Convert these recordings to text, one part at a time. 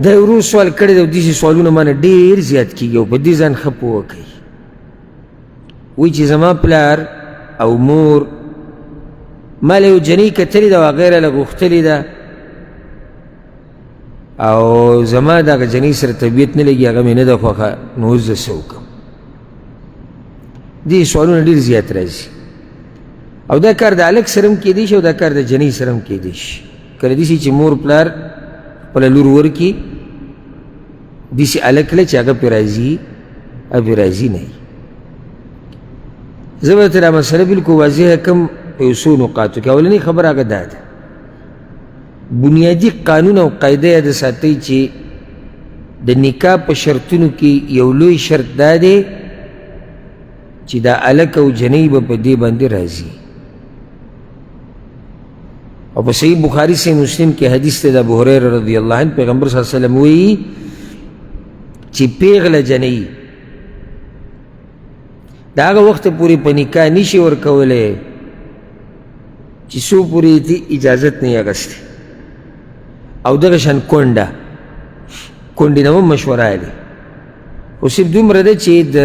دا یو ورو سوال کړی دی او داسې سوالونه مانه ډېر زیات کېږي او په دې ځان ښه پوه کوي. وایي چې زما پلار او مور ما له یو جنۍ کتلې ده او هغې راله غوښتلې ده او زما د هغه جنۍ سره طبیعت نه لګي، هغه مې نه ده خوښه، نو اوس زه څه وکړم؟ دې سوالونه ډېر زیات راځي او دا کار د هلک سره هم کیدی شي او دا کار د جنۍ سره هم کیدی شي. کله داسې چې مور پلار خپله لور ورکړي داسې هلک له چې هغه پرې راضي او پرې راضي نه وي. زه به ته دا مسله بلکل واضحه کړم په یو څو نقاطو کې. اولنۍ خبره هغه دا ده، بنیادي قانون او قاعده یاد ساتئ چې د نکاح په شرطونو کې یو لوی شرط دا دی چې دا هلک او جنۍ به په دې باندې راځي. او په صحیح بخاري صحیح مسلم کې حدیث دی د ابو هریره رضی الله عنه، پیغمبر صلی الله علیه وسلم وایي چې پیغله جنۍ د هغه وخته پورې په نکاح نشي ورکولی چې څو پورې دې اجازت نه یې اخیستې. او دغه شان کونډې نه هم مشوره اخلي، خو صرف دومره ده چې د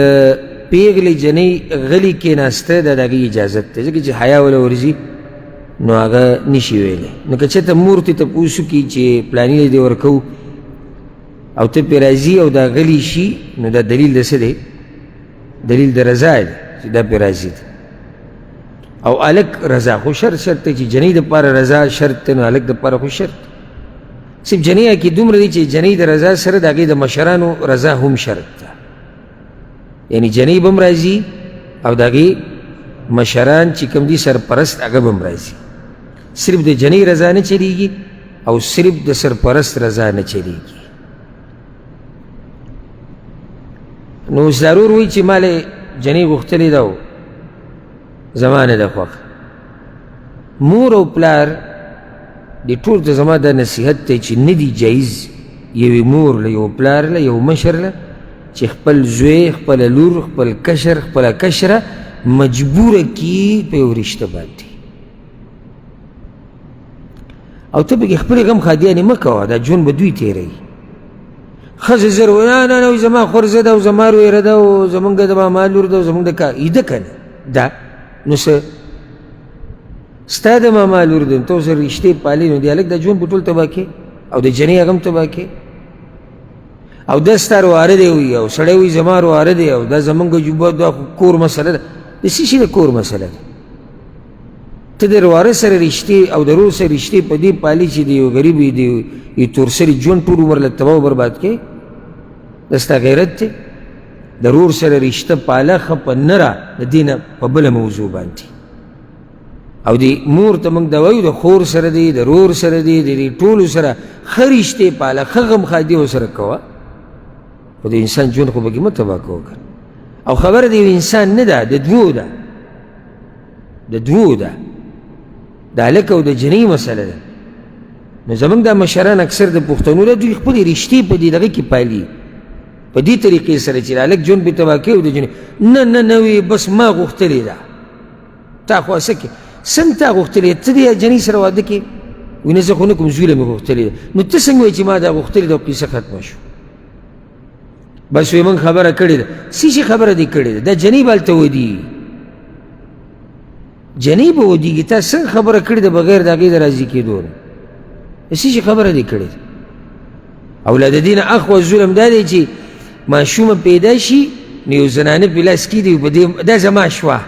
پیغلې جنۍ غلي کېناسته د هغې اجازت دی، ځکه چې حیا وله ورځي نو هغه نشي ویلی. نو که چېرته مور ته تپوس وکړي چې پلاني دې ورکوو او ته پرې راځي او دا غلی شي، نو دا دلیل د څه دی؟ دلیل د رضا دی چې دا پرې راځي دی. او هلک رضا خو شرط دی چې جنۍ دپاره رضا شرط دی، نو هلک دپاره خو شرط. صرف جنۍ کې دومره دی چې جنۍ د رضا سره د هغې د مشرانو رضا هم شرط ده، یعنی جنۍ به هم راځي او د هغې مشران چې کوم دي سرپرست هغه به هم راځي. صرف د جنۍ رضا نه چلیږي او صرف د سرپرست رضا نه چلیږي. نو ضرور وایي چې ما له جنۍ غوښتلې ده او زما نه ده خوښه. مور او پلار دې ټول ته زما دا نصیحت دی چې نه دي جایز یوې مور له یو پلار له یو مشر له چې خپل زوی، خپله لور، خپل کشر، خپله کشره مجبوره کي په یو رشته باندې. او ته پکې خپلې غم خادیانې مه کوه، دا ژوند به دوی تېروي. ښځه زر وایي نه نه زما خورزه ده او زما رویره ده او زمونږ د ماما لور ده او زمونږ د کار ده که نه ده، نو څه ستا د ماما لور ده، ته ورسره رشتې پالې، نو د هلک دا ژوند به ټول تباه کړې او د جنۍ هغه هم تباه کړې. او دا ستا رواره دی وایي او سړی وایي زما رواره دی او دا زمونږ جوبه دا کور مسله ده. د څه شي د کور مسله ده؟ ته د رواره سره رشتې او د رور سره رشتې په دې پالي چې د یو غریب د یو تورسري ژوند ټول عمر له تباه و برباد کړې. دا ستا غیرت دی؟ د رور سره رشته پاله ښه په نه را د دې نه په بله موضوع باندې. او د مور ته موږ دا وایو د خور سره دی، د رور سره دی، د دې ټولو سره ښه رشتې پاله، ښه غمخادي ورسره کوه، خو د انسان ژوند خو پکې مه تباه کوه. او خبره د یو انسان نه ده، د دوو ده، د دوو ده، د هلک او د جنۍ مسله ده. نو زمونږ دا مشران اکثر د پښتنو ده، دوی خپلې رشتې په دې دغه کې پالي په دې طریقې سره چې د هلک ژوند پرې تباه کوي او د جنۍ نه نه نه وي بس ما غوښتلې ده. تا خو څه کې څنګه تا غوښتلې ته د جنۍ سره واده کې وایي نه زه خو نه کوم زوی له مې غوښتلې ده. نو ته څنګه وایي چې ما دا غوښتلې ده او قصه ختمه شو؟ بس وایي موږ خبره کړې ده. څه شي خبره دې کړې ده؟ دا جنۍ به هلته ودي، جنۍ به ودیږي. تا څنګه خبره کړې ده بغیر د هغې د راضي کېدو نه؟ څه شي خبره دې کړې ده؟ او له د دې نه اخوا ظلم دا دی چې ماشومه پیدا شي نو یو زنانه په لاس کې دی په دې دا زما شوه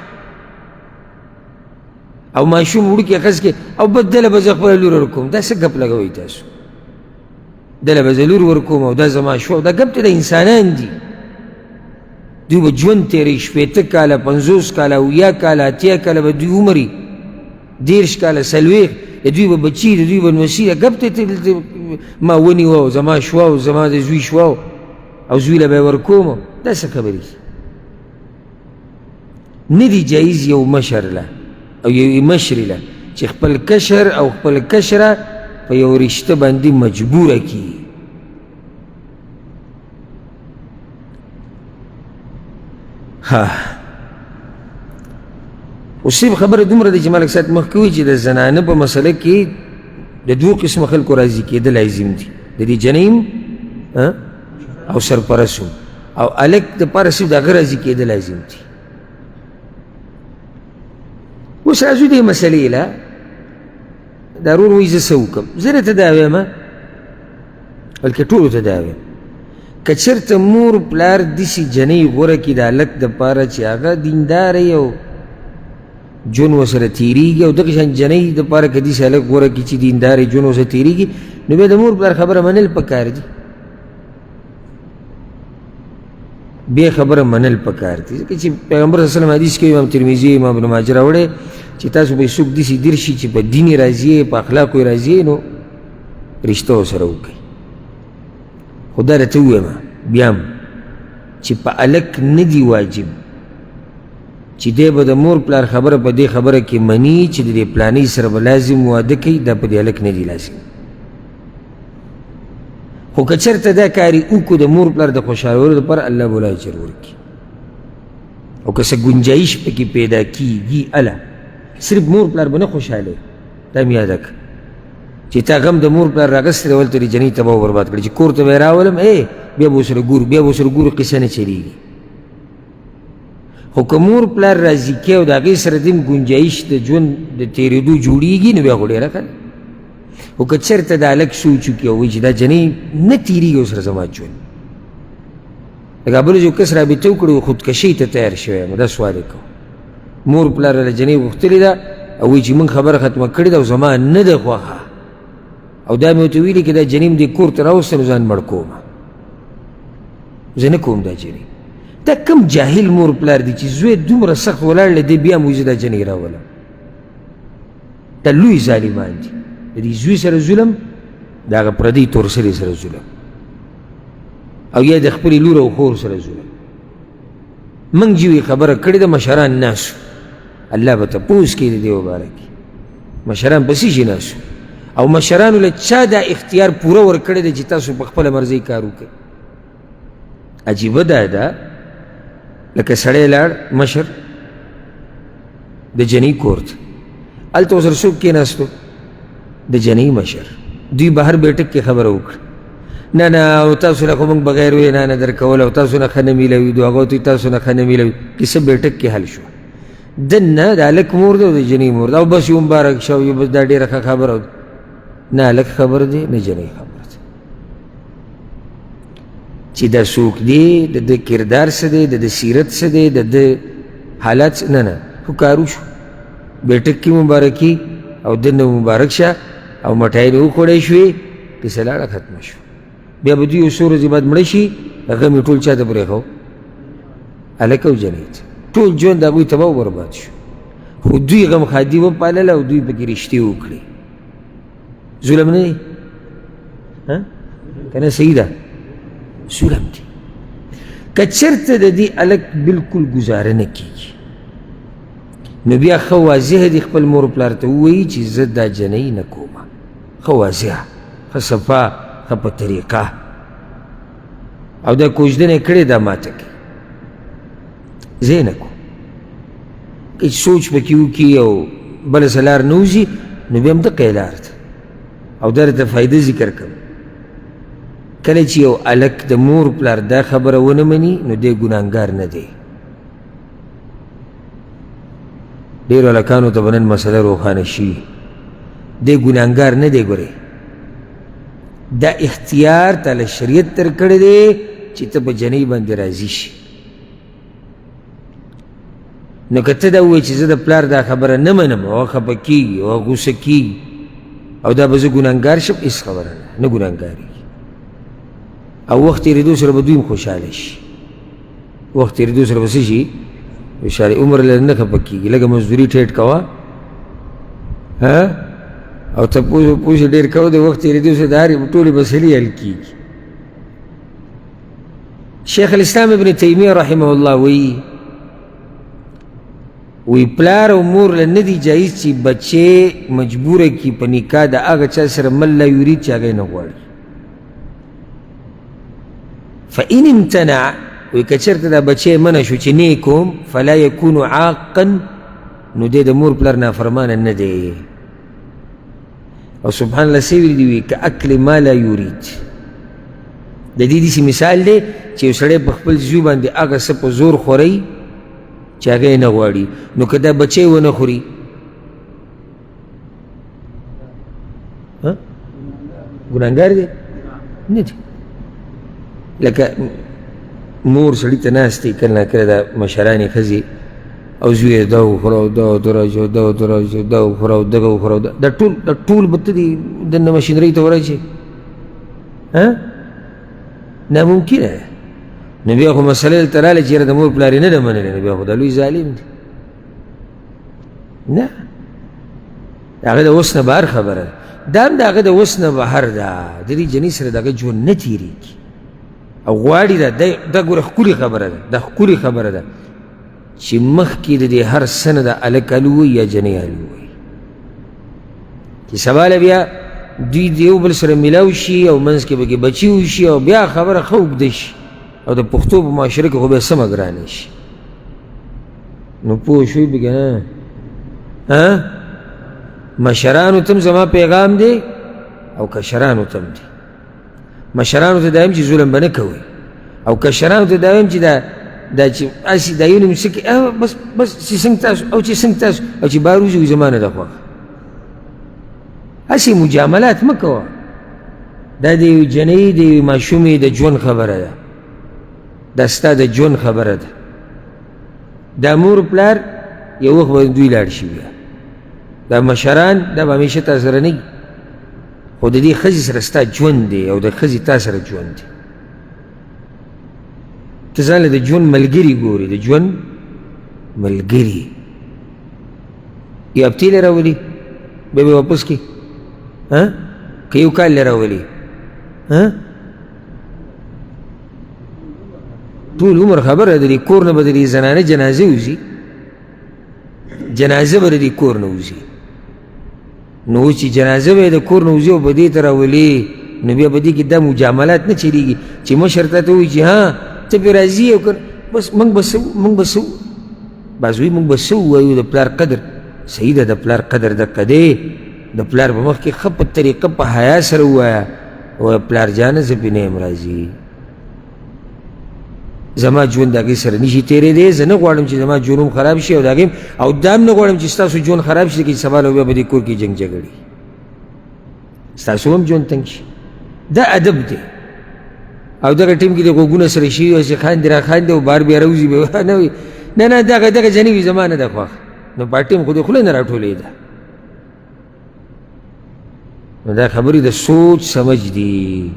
او ماشوم وړوکی اخذ کې او بس دله به زه خپله لور ورکوم. دا څه ګپ لګوئ تاسو؟ دله به زه لور ورکوم او دا زما شوه، دا ګپ ته د انسانان دي. دوی به ژوند تېروي 80 کاله 50 کاله 70 کاله 80 کاله به دوی عمري 30 کاله 40 د دوی به بچي د دوی به نوسي. ګپ ته ما ونیوه او زما شوه او زما د زوی شوه او زوی له به یې ورکوم. دا څه خبرې نه دي جایز یو مشر له او یو مشرې له چې خپل کشر او خپل کشره په یو رشته باندې مجبوره کړي. اوس صرف خبره دومره ده چې ملک صاحب مخکې وایي چې د زنانه په مسله کې د دوو قسمه خلکو راضي کېدل لازم دي، د دې جنۍ او سرپرست او الک دپاره صرف د هغه راضي کېده لازم دي. اوس راځو دې مسلې له دا ورور وایي زه څه وکړم، زه درته دا وایم بلکې ټولو ته دا وایم که چېرته مور پلار داسې جنۍ غوره کړي د هلک دپاره چې هغه دینداره یي او ژوند ورسره تېرېږي او دغه شان جنۍ دپاره که داسې هلک غوره کړي چې دینداره ژوند ورسره تېرېږي نو بیا د مور پلار خبره منل پکار دي، بیا خبره منل پکار دي. ځکه چې پیغمبر صلی الله علیه وسلم حدیث کوي، امام ترمذي امام ابن ماجه راوړی چې تاسو به څوک داسې دیر شي چې په دین یې راضي یې په اخلاقو یې راضي یې نو رشته ورسره وکړئ. خو دا درته ووایم بیا هم چې په هلک نه دي واجب چې دی به د مور پلار خبره په دې خبره کې مني چې د دې پلانۍ سره به لازم واده کوي، دا په دې هلک نه دي لازم. خو که چېرته دا کاري وکړو د مور پلار د خوشحالولو دپاره الله به له اجر ورکړي، او که څه ګنجایش پکې پیدا کېږي اله صرف مور پلار به نه خوشحاله دا مې یاده کړه چې تا غم د مور پلار راغستی دی ولته دې جنۍ تباه و برباد کړي چې کور ته به یې راولم بیا به ورسره ګورو بیا به ورسره ګورو قصه نه چلېږي. خو که مور پلار راضي کوي او د هغې سره دې ګنجایش د ژوند د تېرېدو جوړېږي نو بیا خو ډېره ښه ده. خو که چېرته د هلک سوچ وکړي او وایي چې دا جنۍ نه تېرېږي ورسره زما ژوند، لکه بل یو کس رابطه وکړي خودکشۍ ته تیار شوی یم دا سوال یې کوو، مور پلار له جنۍ غوښتلې ده او وایي چې موږ خبره ختمه کړې ده او زما نه ده خوښه او دا مې ورته ویلي که دا جنۍ م دې کور ته راوسته نو ځان مړ کوم، زه نه کوم دا جنۍ. دا کم جاهل مور پلار دی چې زوی دومره سخت ولاړ له دې بیا مو زه دا جنۍ راولم، دا لوی ظالمان دي. د دې زوی سره ظلم د هغه پردۍ تورسرې سره ظلم او یا د خپلې لور او خور سره ظلم. موږ چې وي خبره کړې ده مشران ناسو، الله به تپوس کوي د دې وباره کې مشران په څه شي ناسو او مشرانو له چا دا اختیار پوره ورکړی دی چې تاسو په خپله مرضۍ کار وکړئ. عجیبه دا ده لکه سړی لاړ مشر د جنۍ کور ته، هلته ورسره څوک کېناستو د جنۍ مشر، دوی بهر بیټک کې خبره وکړه نه نه او تاسو نه خو موږ بغیر وی نه نه درکول او تاسو نه ښه نه میلوي دو هغه ورته تاسو نه ښه نه میلوي کیسه بیټک کې حل شوه. دننه د هلک مور دی او د جنۍ مور دی او بس یو مبارک شه یو بس دا ډېره ښه خبره نه هلک خبر دی نه جنۍ خبر دی چې دا څوک دی د ده کردار څه دی د ده سیرت څه دی د ده حالات نه نه خو کار وشو بیټک کې مبارکي او دنه مبارک شه او مټای نه وخوړی شوې کیسه لاړه ختمه شو. بیا به دوی یو څو ورځې بعد مړه شي هغه مې ټول چا ته پرېښو هلک او جنۍ ته ټول ژوند د هغوی تباه و برباد شو. خو دوی غم خادي وپالله او دوی پکې رشتې وکړې. ظلم نه دی که نه صحیح ده ظلم دی. که چېرته د دې هلک بلکل ګزاره نه کېږي نو بیا ښه واضح دي خپل مور پلار ته ووایي چې زه دا جنۍ نه کومه، ښه واضح ښه صفا ښه په طریقه او دا کوژدنه یې کړې دا ماته کوي زه یې نه کوم. که سوچ پکې وکړي او بله څه لار نه وځي نو بیا همدغه یې لار ده او دا درته فایده ذکر کوم. کله چې یو هلک د مور پلار دا خبره ونه مني نو دی ګناهګار نه دی. ډېرو هلکانو ته به نن مسله روښانه شي دی ګناهګار نه دی. ګورې دا اختیار تاله شریعت تر کړی دی چې ته په جنۍ باندې راضي شي. نو که ته دا ووایې چې زه د پلار دا خبره نه منم او هغه خفه کېږي او هغه غوسه کېږي او دا به زه ګناهګار شم هېڅ خبره نه ګناهګارېږي او وخت تېرېدو سره به دوی هم خوشحاله شي. وخت تېرېدو سره به څه شي خوشحالي عمر له نه خفه کېږي لږه مزدوري ټیټ کوه او تپوس یې ډېر کوه د وخت تېرېدو سره د هرې ټولې مسلې حل کېږي. شیخ الاسلام ابن تیمیه رحمه الله وی پلار او مور له نه دي جایز چې بچې مجبوره کړي په نکاح د هغه چا سره من لا یرید چې هغه یې نه غواړي. فإن امتنع وی که چېرته دا بچی منع شو چې نه یې کوم فلا یکونو عاقا نو دی د مور پلار نافرمانه نه دی. او سبحان الله څه ویلي دي وی که اکل ما لا یرید د دې داسې مثال دی چې یو سړی په خپل زوی باندې هغه څه په زور خورئ چې هغه یې نه غواړي، نو که دا بچی ونه خوري ګناهګار دی؟ نه دی. لکه مور سړي ته ناست دی کله ناکله دا مشرانې ښځې او زوی یې دا وخوره او دا ورته دا ورته دا وخوره او دغه وخوره دا ټول به ته دې دننه مشینرۍ ته ورچې ناممکنه ده. نو بیا خو مسله دلته راغله چې یاره د مور پلار یې نه ده منلی، نو بیا خو دا لوی ظالم دی. نه هغه د اوس نه بهر خبره ده، دا هم د هغه د اوس نه بهر ده، د دې جنۍ سره د هغه ژوند نه تېرېږي او غواړي دا ګوره ښکلې خبره ده، دا ښکلې خبره ده چې مخکې د دې هر څه نه د هلک الو وایي یا جنۍ الو وایي، چې سبا له بیا دوی د یو بل سره میلاو شي او منځ کې پکې بچي وشي او بیا خبره ښه اوږده شي او د پښتو په معاشره کې خو بیا سمه ګرانه شي. نو پوه شوي به که نه؟ مشرانو ته هم زما پیغام دی او کشرانو ته هم دی. مشرانو ته دا یم چې ظلم به نه کوئ، او کشرانو ته دا یم چې دا چې هسې دا یو نیم څه کوي بس چې څنګه تاسو او چې څنګه تاسو او چې بهر وځي زما نه ده خوښه. هسې مجاملات مه کوه، دا د یو جنۍ د یو ماشومې د ژوند خبره ده، دا ستا د ژوند خبره ده. دا مور پلار یو وخت به دوی لاړ شي، بیا دا مشران دا به همیشه تا سره نه وي، خو د دې ښځې سره ستا ژوند دی او د ښځې تا سره ژوند دی. ته ځان له د ژوند ملګري ګورې، د ژوند ملګري. یو هفتې له راولي بیا به واپس کړي که یو کال له راولي ټول عمر خبره د دې کور نه به د دې زنانه جنازه وځي، جنازه به د دې کور نه وځي. نو اوس چې جنازه به یې د کور نه وځي او به دې ته راولي، نو بیا په دې کې دا مجاملات نه چلېږي چې مشر ته ته وایي چې ته پرې راځي او بس موږ به څه بعض وایي موږ به څه ووایو. د پلار قدر صحیح ده، د پلار قدر دقه دی، د پلار په مخ کې ښه په طریقه په حیا سره ووایه، وایه پلار جانه زه پې نه یم راځي، زما ژوند د هغې سره نشي تېرېدی، زه نه غواړم چې زما ژوند هم خراب شي او د هغې او دا هم نه غواړم چې ستاسو ژوند خراب شي، چې سبا له بیا په دې کور کې جنګ جګړې ستاسو هم ژوند تنګ شي. دا ادب دی. او دغه ټیم کې د غوږونه سره شي او چې خاندي را خاندي او بار بیا راوځي به نه وي نه دغه جنۍ وي زما نه ده خوښ، نو په ټیم خو د خوله نه راټولېده. نو دا خبرې د سوچ سمج دي.